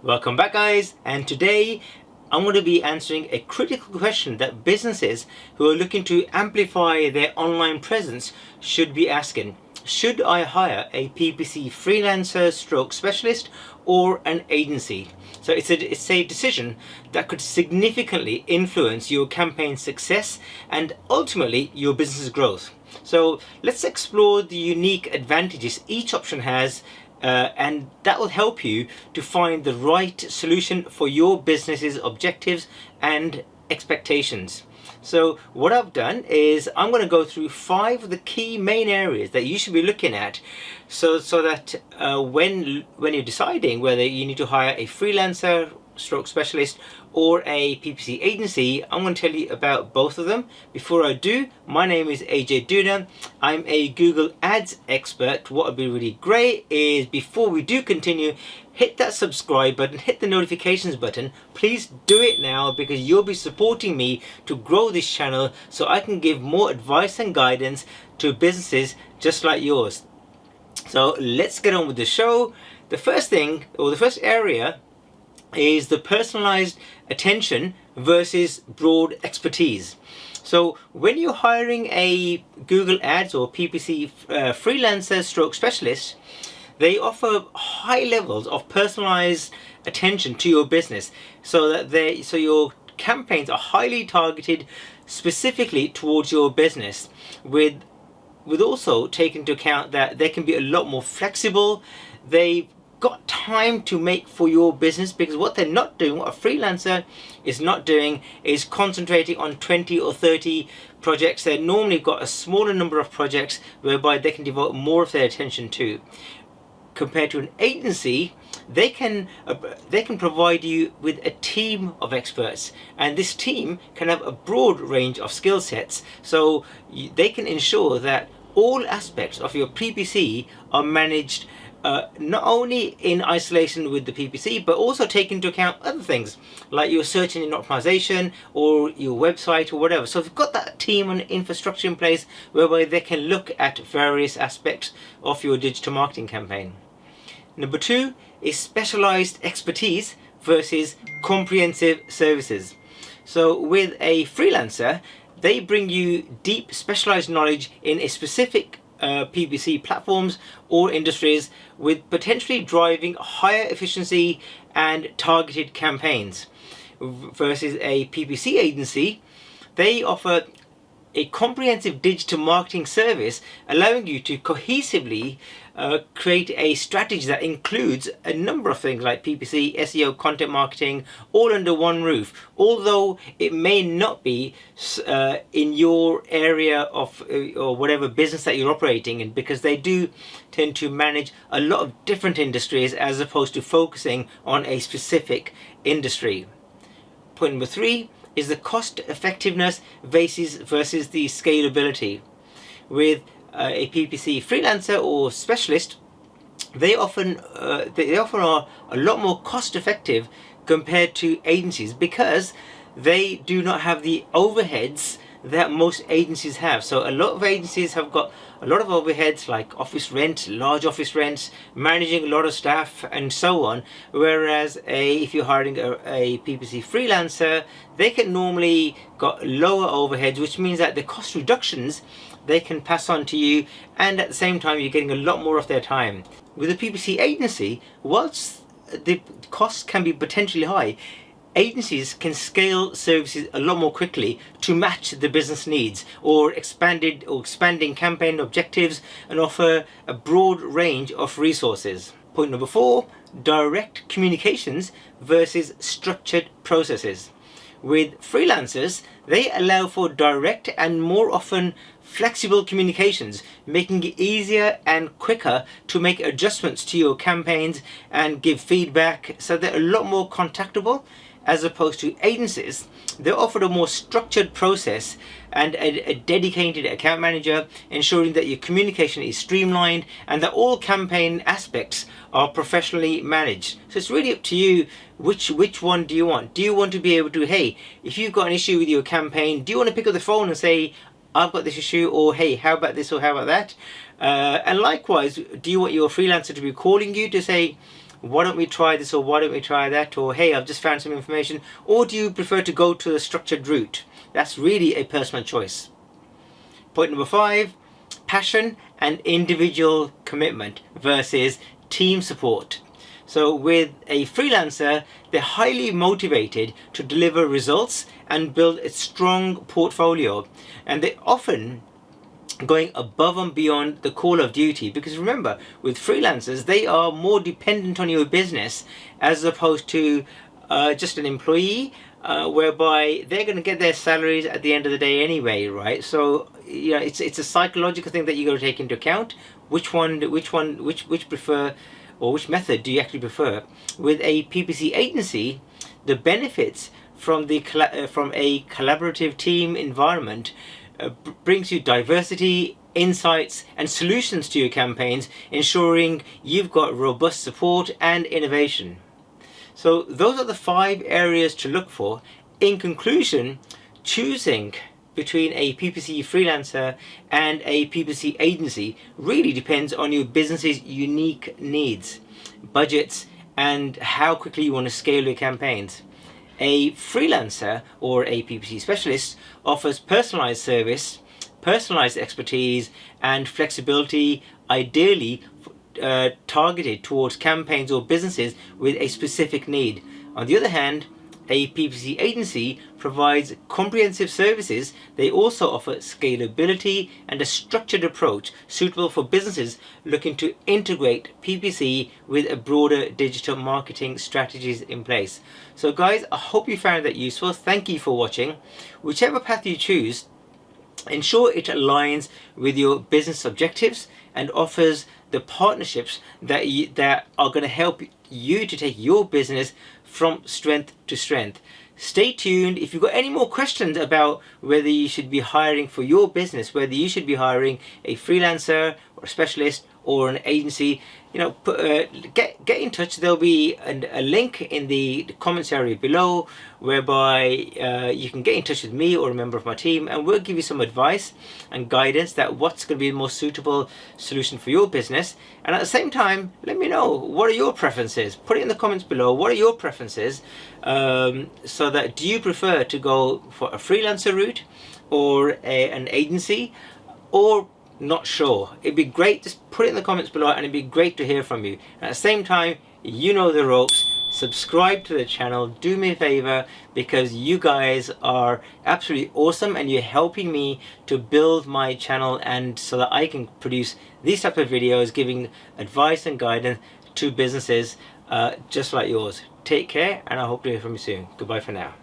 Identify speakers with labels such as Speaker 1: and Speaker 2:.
Speaker 1: Welcome back, guys, and today I'm going to be answering a critical question that businesses who are looking to amplify their online presence should be asking. Should I hire a PPC freelancer stroke specialist or an agency? So it's a decision that could significantly influence your campaign's success and ultimately your business's growth. So let's explore the unique advantages each option has, and that will help you to find the right solution for your business's objectives and expectations. So what I've done is I'm going to go through 5 of the key main areas that you should be looking at, so that when you're deciding whether you need to hire a freelancer stroke specialist or a PPC agency, I'm going to tell you about both of them. Before I do, my name is Ajay Dhunna. I'm a Google Ads expert. What would be really great is, before we do continue, hit that subscribe button, hit the notifications button. Please do it now, because you'll be supporting me to grow this channel so I can give more advice and guidance to businesses just like yours. So let's get on with the show. The first thing, or the first area, is the personalized attention versus broad expertise. So when you're hiring a Google Ads or PPC freelancer stroke specialist, they offer high levels of personalized attention to your business, so your campaigns are highly targeted specifically towards your business, with also taking into account that they can be a lot more flexible. They've got time to make for your business, because what they're not doing, what a freelancer is not doing, is concentrating on 20 or 30 projects. They've normally got a smaller number of projects whereby they can devote more of their attention to. Compared to an agency, they can provide you with a team of experts, and this team can have a broad range of skill sets, so they can ensure that all aspects of your PPC are managed not only in isolation with the PPC, but also take into account other things like your search engine optimization or your website or whatever. So they've got that team and infrastructure in place whereby they can look at various aspects of your digital marketing campaign. Number 2 is specialized expertise versus comprehensive services. So with a freelancer, they bring you deep specialized knowledge in a specific PPC platforms or industries, with potentially driving higher efficiency and targeted campaigns. Versus a PPC agency, they offer a comprehensive digital marketing service, allowing you to cohesively create a strategy that includes a number of things like PPC, SEO, content marketing, all under one roof, although it may not be in your area of or whatever business that you're operating in, because they do tend to manage a lot of different industries as opposed to focusing on a specific industry. Point number 3 is the cost effectiveness versus the scalability. With a PPC freelancer or specialist, they often are a lot more cost effective compared to agencies, because they do not have the overheads that most agencies have. So a lot of agencies have got a lot of overheads like office rent, large office rents, managing a lot of staff and so on, whereas if you're hiring a PPC freelancer, they can normally got lower overheads, which means that the cost reductions they can pass on to you, and at the same time you're getting a lot more of their time. With a PPC agency, whilst the costs can be potentially high, agencies can scale services a lot more quickly to match the business needs or expanding campaign objectives, and offer a broad range of resources. Point number 4, direct communications versus structured processes. With freelancers, they allow for direct and more often flexible communications, making it easier and quicker to make adjustments to your campaigns and give feedback, so they're a lot more contactable. As opposed to agencies, they're offered a more structured process and a dedicated account manager, ensuring that your communication is streamlined and that all campaign aspects are professionally managed. So it's really up to you, which one do you want? Do you want to be able to, hey, if you've got an issue with your campaign, do you want to pick up the phone and say, I've got this issue, or hey, how about this, or how about that? And likewise, do you want your freelancer to be calling you to say, why don't we try this, or why don't we try that, or hey, I've just found some information? Or do you prefer to go to the structured route? That's really a personal choice. Point number 5, passion and individual commitment versus team support. So with a freelancer, they're highly motivated to deliver results and build a strong portfolio, and they often going above and beyond the call of duty, because remember, with freelancers, they are more dependent on your business as opposed to just an employee, whereby they're going to get their salaries at the end of the day anyway, right? So yeah, it's a psychological thing that you got to take into account. Which prefer, or which method do you actually prefer? With a PPC agency, the benefits from from a collaborative team environment brings you diversity, insights and solutions to your campaigns, ensuring you've got robust support and innovation. So those are the 5 areas to look for. In conclusion, choosing between a PPC freelancer and a PPC agency really depends on your business's unique needs, budgets, and how quickly you want to scale your campaigns. A freelancer or a PPC specialist offers personalized service, personalized expertise, and flexibility, ideally targeted towards campaigns or businesses with a specific need. On the other hand, a PPC agency provides comprehensive services. They also offer scalability and a structured approach suitable for businesses looking to integrate PPC with a broader digital marketing strategies in place. So guys, I hope you found that useful. Thank you for watching. Whichever path you choose, ensure it aligns with your business objectives and offers the partnerships that are going to help you to take your business from strength to strength. Stay tuned. If you've got any more questions about whether you should be hiring for your business, whether you should be hiring a freelancer or a specialist or an agency, get in touch. There'll be a link in the comments area below, whereby you can get in touch with me or a member of my team, and we'll give you some advice and guidance that what's going to be the most suitable solution for your business. And at the same time, let me know, what are your preferences? Put it in the comments below. What are your preferences? So that, do you prefer to go for a freelancer route or an agency, or not sure? It'd be great. Just put it in the comments below, and it'd be great to hear from you. At the same time, you know the ropes. Subscribe to the channel. Do me a favor, because you guys are absolutely awesome, and you're helping me to build my channel, and so that I can produce these type of videos giving advice and guidance to businesses just like yours. Take care, and I hope to hear from you soon. Goodbye for now.